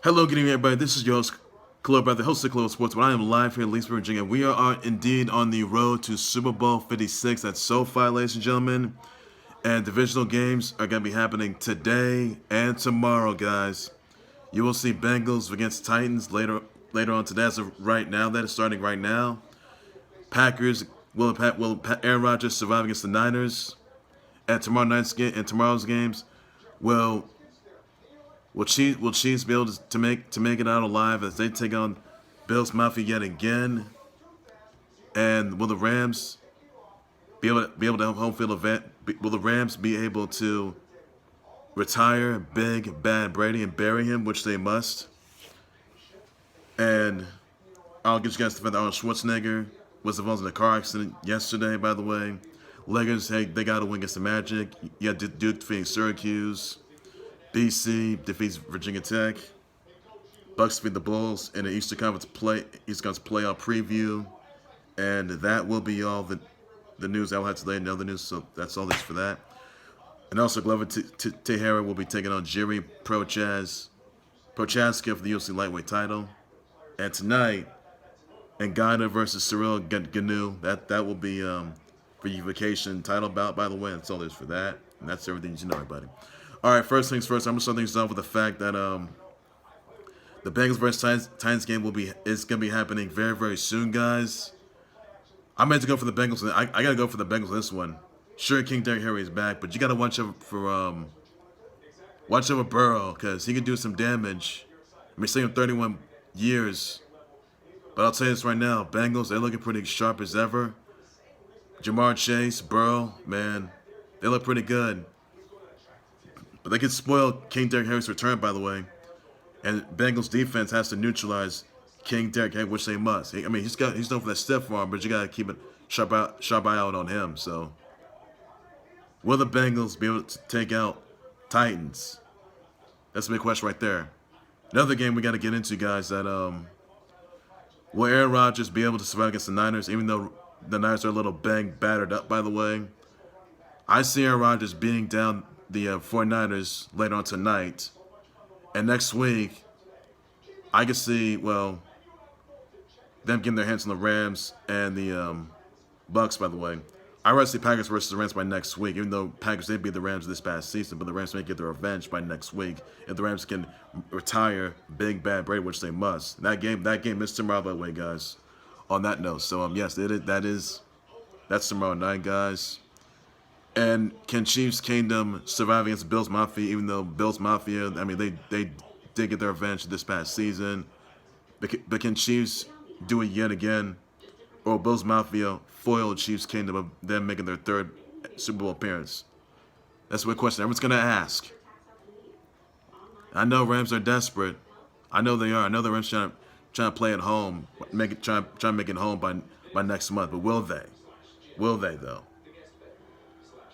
Hello, good evening, everybody. This is your host, Club Brother, host of Club Sports. But I am live here in Leesburg, Virginia. We are indeed on the road to Super Bowl 56 at SoFi, ladies and gentlemen. And divisional games are going to be happening today and tomorrow, guys. You will see Bengals against Titans later on today. As of right now, that is starting right now. Packers will Aaron Rodgers survive against the Niners? And tomorrow's games, will Chiefs be able to make it out alive as they take on Bills Mafia yet again? And will the Rams be able to have home field event? Will the Rams be able to retire Big Bad Brady and bury him, which they must? And I'll get you guys to find out Arnold Schwarzenegger was involved in a car accident yesterday, by the way. Lakers, hey, they got to win against the Magic. You got Duke defeating Syracuse. BC defeats Virginia Tech. Bucks beat the Bulls in the Eastern Conference playoff preview. And that will be all the news I'll have today and other news. So that's all this for that. And also, Glover Teixeira will be taking on Jiri Prochazka for the UFC lightweight title. And tonight, Ngana versus Cyril Ganu. That will be for your vacation title bout, by the way. That's all there's for that. And that's everything you know, everybody. All right, first things first. I'm gonna start things off with the fact that the Bengals versus Titans game is gonna be happening very, very soon, guys. I'm meant to go for the Bengals. I gotta go for the Bengals this one. Sure, King Derrick Henry is back, but you gotta watch over Burrow because he can do some damage. I mean, him 31 years, but I'll tell you this right now: Bengals, they're looking pretty sharp as ever. Jamar Chase, Burrow, man, they look pretty good. But they can spoil King Derrick Henry's return, by the way. And Bengals defense has to neutralize King Derrick Henry, which they must. I mean, he's known for that stiff arm, but you got to keep it sharp eye out on him. So, will the Bengals be able to take out Titans? That's a big question right there. Another game we got to get into, guys. That will Aaron Rodgers be able to survive against the Niners, even though the Niners are a little battered up, by the way? I see Aaron Rodgers being down the 49ers later on tonight. And next week, I can see, them getting their hands on the Rams and the Bucks, by the way. I'd rather see Packers versus the Rams by next week, even though Packers did beat the Rams this past season, but the Rams may get their revenge by next week if the Rams can retire Big Bad Brady, which they must. That game is tomorrow, by the way, guys. On that note, so yes, that's tomorrow night, guys. And can Chiefs Kingdom survive against Bills Mafia, even though Bills Mafia, I mean, they did get their revenge this past season. But can Chiefs do it yet again? Or Bills Mafia foil Chiefs Kingdom of them making their third Super Bowl appearance? That's what question everyone's going to ask. I know Rams are desperate. I know they are. I know the Rams trying to play at home, try to make it home by next month. But will they? Will they, though?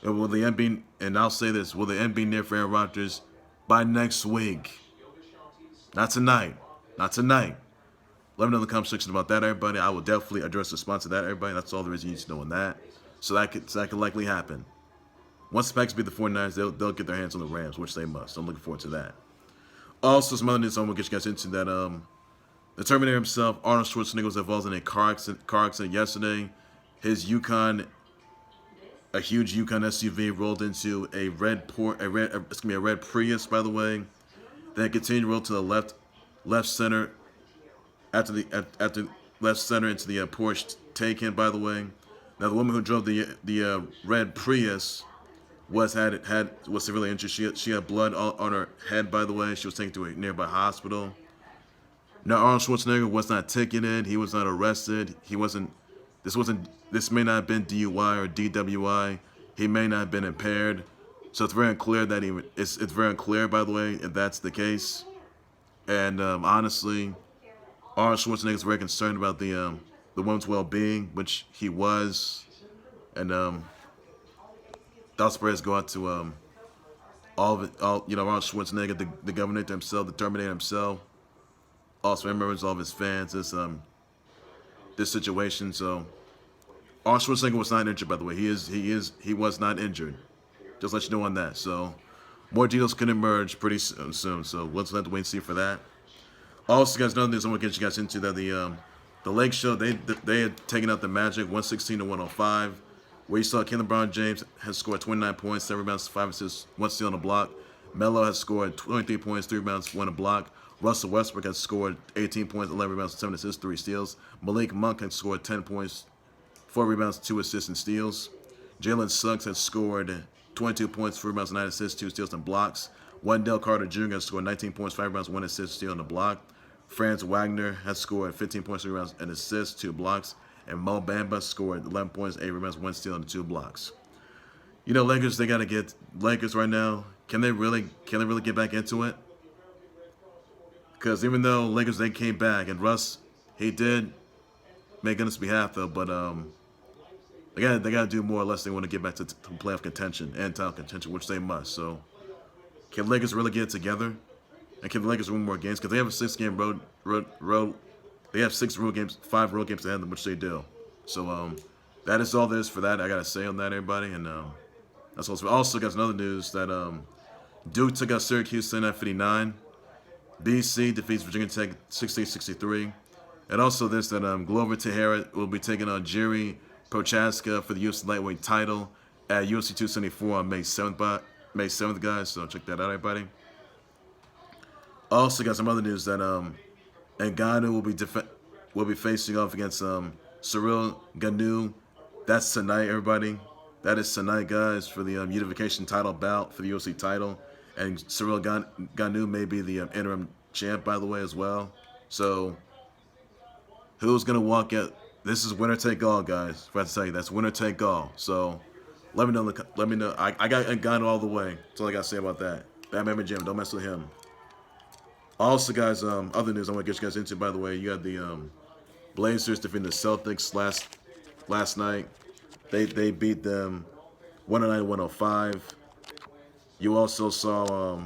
And will the end be, and I'll say this, will the end be near for Aaron Rodgers by next week? Not tonight. Not tonight. Let me know in the comment section about that, everybody. I will definitely address the response to that, everybody. That's all there is you need to know on that. So that could likely happen. Once the Packers beat the 49ers, they'll get their hands on the Rams, which they must. I'm looking forward to that. Also, some other news I'm going to get you guys into that the Terminator himself, Arnold Schwarzenegger, was involved in a car accident yesterday. His a huge Yukon SUV rolled into a red Prius, by the way. Then continued to roll to the left center, after left center into the Porsche Taycan, by the way. Now the woman who drove the red Prius was severely injured. She had blood on her head, by the way. She was taken to a nearby hospital. Now Arnold Schwarzenegger was not ticketed. He was not arrested. This may not have been DUI or DWI. He may not have been impaired. So it's very unclear it's very unclear, by the way, if that's the case. And honestly, Arnold Schwarzenegger is very concerned about the woman's well-being, which he was. And thoughts prayers go out to Arnold Schwarzenegger, the governor himself, the Terminator himself. Also remembers all of his fans. This situation. So Arnold Schwarzenegger was not injured, by the way. He was not injured. Just let you know on that. So more details can emerge pretty soon. So let's have to wait and see for that. Also, guys, another news I want to get you guys into that the Lake Show they had taken out the Magic 116 to 105, where you saw LeBron James has scored 29 points, 7 rebounds, 5 assists, 1 steal on a block. Melo has scored 23 points, 3 rebounds, 1 a block. Russell Westbrook has scored 18 points, 11 rebounds, 7 assists, 3 steals. Malik Monk has scored 10 points, 4 rebounds, 2 assists, and steals. Jalen Suggs has scored 22 points, 4 rebounds, 9 assists, 2 steals, and blocks. Wendell Carter Jr. has scored 19 points, 5 rebounds, 1 assist, steal, and a block. Franz Wagner has scored 15 points, 3 rebounds, and assists, 2 blocks. And Bamba scored 11 points, 8 rebounds, 1 steal, and 2 blocks. You know, Lakers, they got to get Lakers right now. Can they really get back into it? Because even though Lakers, they came back, and Russ, he did make on his behalf, though, but they got to do more unless they want to get back to playoff contention and title contention, which they must. So, can Lakers really get it together? And can the Lakers win more games? Because they have a 6-game road. They have 6 road games, 5 road games ahead of them, which they do. So, that is all there is for that. I got to say on that, everybody. And that's also got another news that Duke took out Syracuse 79-59. BC defeats Virginia Tech 68-63. And also this, that Glover Teixeira will be taking on Jiri Prochazka for the UFC lightweight title at UFC 274 on May 7th, guys. So check that out, everybody. Also got some other news that Ngannou will be facing off against Cyril Ganu. That's tonight, everybody. That is tonight, guys, for the unification title bout for the UFC title. And Cyril Ganu may be the interim champ, by the way, as well. So, who's going to walk out? This is winner take all, guys. I forgot to tell you, that's winner take all. So, let me know. Let me know. I got Ngannou all the way. That's all I got to say about that. Batman Jim, don't mess with him. Also, guys, other news I want to get you guys into, by the way, you got the Blazers defeating the Celtics last night. They beat them 109-105. You also saw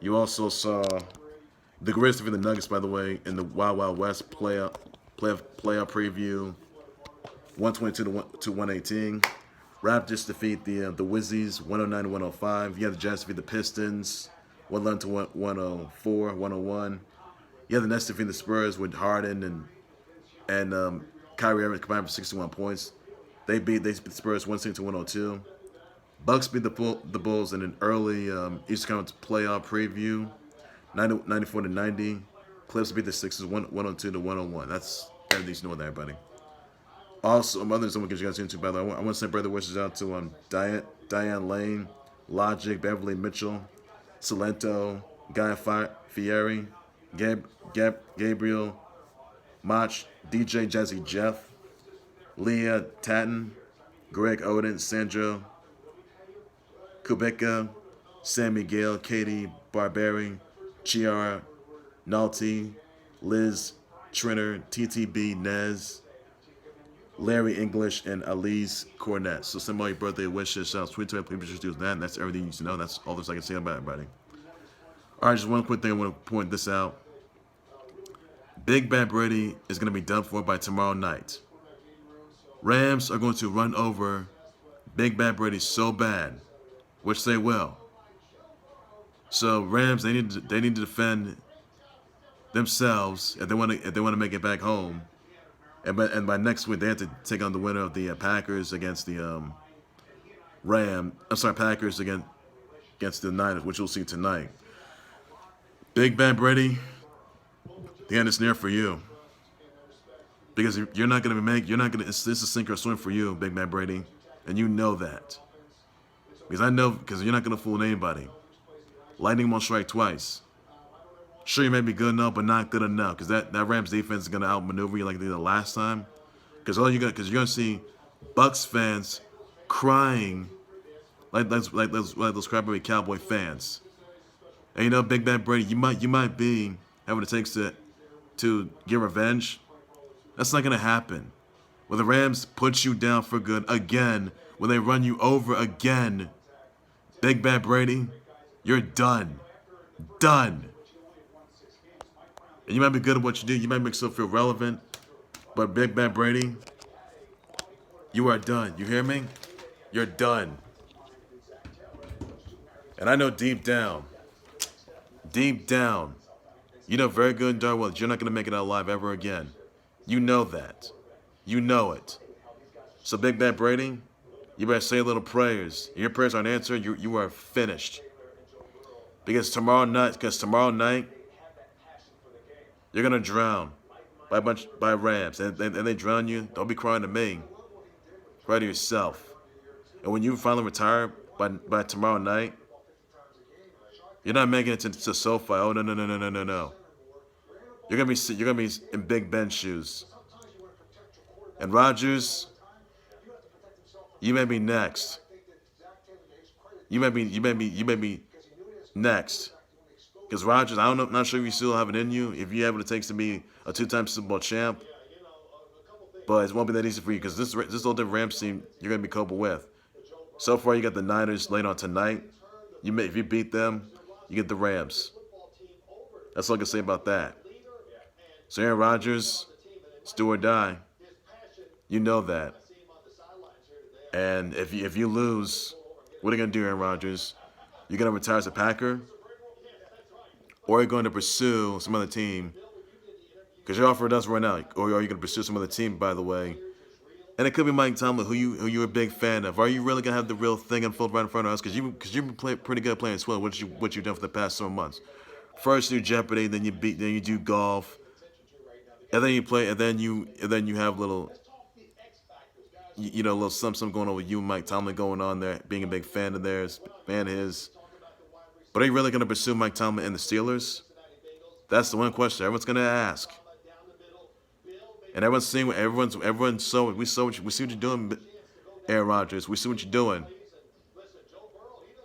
the Grizz defeat the Nuggets, by the way, in the Wild Wild West playoff preview, 122-118. Raptors defeat the Wizzies 109-105. You have the Jazz defeat the Pistons 111-104, 101. You have the Nets defeat the Spurs with Harden and Kyrie Irving combined for 61 points. They beat the Spurs 116-102. Bucks beat the Bulls in an early Eastern Conference playoff preview, 94-90. Clips beat the Sixers 102-101. That's everything you know with everybody. Also, other things I'm gonna get you guys into, by the way, I want to send brother wishes out to Diane Lane, Logic, Beverly Mitchell, Salento, Guy Fieri, Gabriel Mach, DJ Jazzy Jeff, Leah Tatton, Greg Odin, Sandra Kubeka, San Miguel, Katie Barberi, Chiara Nalty, Liz Trinner, TTB Nez, Larry English, and Elise Cornett. So send all your birthday wishes, shout out, tweet to people just do that, and that's everything you need to know. That's all this I can say about everybody. All right, just one quick thing I want to point this out. Big Bad Brady is going to be done for by tomorrow night. Rams are going to run over Big Bad Brady so bad, which they will. So Rams, they need to defend themselves if they want to make it back home. And by next week they have to take on the winner of the Packers against the Packers against the Niners, which we'll see tonight. Big Bad Brady, the end is near for you. Because this is sink or swim for you, Big Bad Brady, and you know that. Because I know, because you're not going to fool anybody. Lightning won't strike twice. Sure, you may be good enough, but not good enough. Because that Rams defense is going to outmaneuver you like they did the last time. Because you're going to see Bucks fans crying like those crybaby Cowboy fans. And you know, Big Bad Brady, you might be having what it takes to get revenge. That's not going to happen. When the Rams put you down for good again, when they run you over again, Big Bad Brady, you're done. Done. And you might be good at what you do. You might make yourself feel relevant. But Big Bad Brady, you are done. You hear me? You're done. And I know deep down, You know very good and darn well that you're not going to make it out alive ever again. You know that. You know it. So Big Bad Brady, you better say a little prayers. If your prayers aren't answered, you are finished. Because tomorrow night, you're going to drown by Rams. And they drown you, don't be crying to me. Cry to yourself. And when you finally retire by tomorrow night, you're not making it to SoFi. Oh, no. You're gonna be in Big Ben's shoes. And Rodgers, you may be next. You may be next. Because Rodgers, I'm not sure if you still have it in you, if you have what it takes to be a 2-time Super Bowl champ. But it won't be that easy for you because this little different Rams team you're gonna be coping with. So far, you got the Niners later on tonight. If you beat them, you get the Rams. That's all I can say about that. So Aaron Rodgers, it's do or die. You know that. And if you lose, what are you gonna do, Aaron Rodgers? You're gonna retire as a Packer, or you're going to pursue some other team because your offer does run out, or are you gonna pursue some other team? By the way. And it could be Mike Tomlin, who you're a big fan of. Are you really gonna have the real thing unfold right in front of us? Because you've been pretty good playing swim, what you've done for the past 7 months. First you do Jeopardy, then you do golf, and then you play, and then you have little, little something going on with you and Mike Tomlin going on there, being a big fan of theirs, fan of his. But are you really gonna pursue Mike Tomlin and the Steelers? That's the one question everyone's gonna ask. And everyone's seeing what we see what you're doing, Aaron Rodgers. We see what you're doing.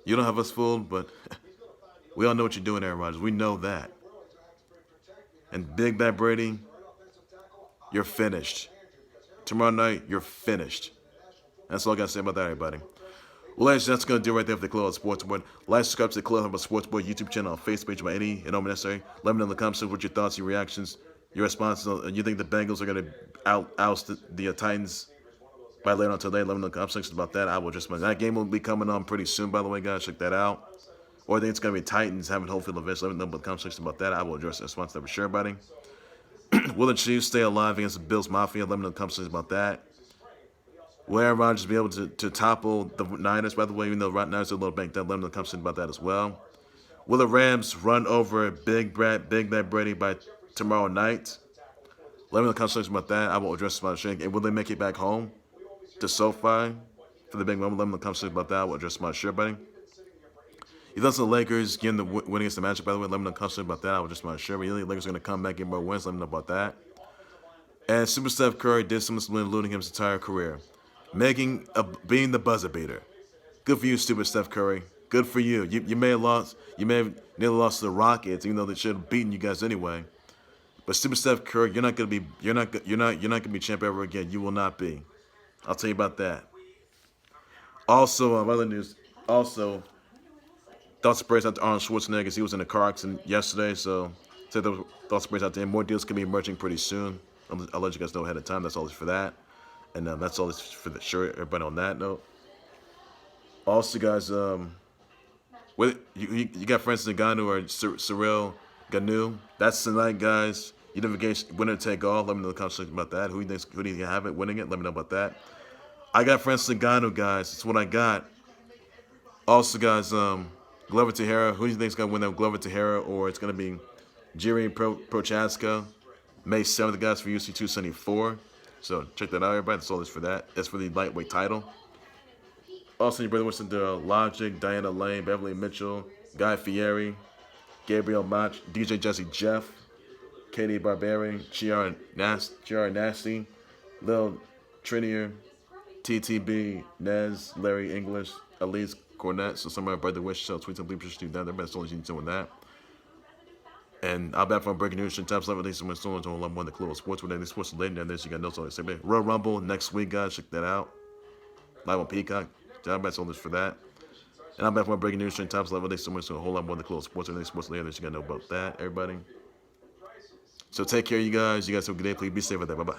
You don't have us fooled, but we all know what you're doing, Aaron Rodgers. We know that. And Big Bad Brady, you're finished. Tomorrow night, you're finished. That's all I got to say about that, everybody. Well, ladies, that's going to do right there for the Club Sports Board. Like, subscribe to the Club Sports Board YouTube channel on Facebook by any and all necessary. Let me know in the comments what your thoughts, your reactions, your responses. You think the Bengals are going to oust the Titans by later on today? Let me know in the comment section about that. I will just that game will be coming on pretty soon, by the way, guys. Check that out. Or I think it's going to be Titans having home field advantage. Let me know in the comment section about that. I will address the response to that for sure, buddy. Will the Chiefs stay alive against the Bills Mafia? Let me know in the comment section about that. Will Aaron Rodgers be able to topple the Niners, by the way, even though the Niners are a little banked up? Let me know in the comment section about that as well. Will the Rams run over Big Bad Brady by tomorrow night? Let me know in the comment section about that. I will address this about it. And will they make it back home to SoFi for the big moment? Let me know in the comment section about that. I will address my shirt, buddy. You thought the Lakers getting the win against the Magic, by the way. Let me know in the comment section about that. I will address my shirt. But you think the Lakers are going to come back and get more wins? Let me know about that. And Super Steph Curry did something eluding his entire career, being the buzzer beater. Good for you, stupid Steph Curry. Good for you. You may have lost. You may have nearly lost to the Rockets, even though they should have beaten you guys anyway. But stupid Steph Curry, you're not gonna be champ ever again. You will not be. I'll tell you about that. Also, other news. Also, thoughts and prayers out to Arnold Schwarzenegger because he was in a car accident yesterday. So, thoughts and prayers out to him. More deals can be emerging pretty soon. I'll let you guys know ahead of time. That's all for that. And that's all for the shirt. Everybody on that note. Also, guys, you got Francis Ngannou or Cyril Ganu. That's tonight, guys. You didn't get winner take all. Let me know in the comments about that. Who do you have it winning it? Let me know about that. I got Francis Ngannou, guys. That's what I got. Also, guys, Glover Teixeira. Who do you think is gonna win that? Glover Teixeira, or it's gonna be Jiri Prochazka? May 7th, guys, for UFC 274. So check that out, everybody. That's all this for that. That's for the lightweight title. Also, your brother wants to do Logic, Diana Lane, Beverly Mitchell, Guy Fieri, Gabriel Mach, DJ Jesse Jeff, Katie Barbarian, Chiara Nasty, Lil Trinier, TTB, Nez, Larry English, Elise Cornett. So some of my brother wish so tweets and bleepers do that. Everybody's only doing that. And I'll back from breaking news and tabs. Level someone still on one of the Club Sports with any sports related. And this you got notes on it. Royal Rumble next week, guys. Check that out. Live on Peacock. I'll back on this for that. And I'm back from breaking news and tabs. Level someone so a whole lot more of the Club Sports with any sports related. You got to know about that, everybody. So take care, you guys. You guys have a good day. Please be safe out there. Bye bye.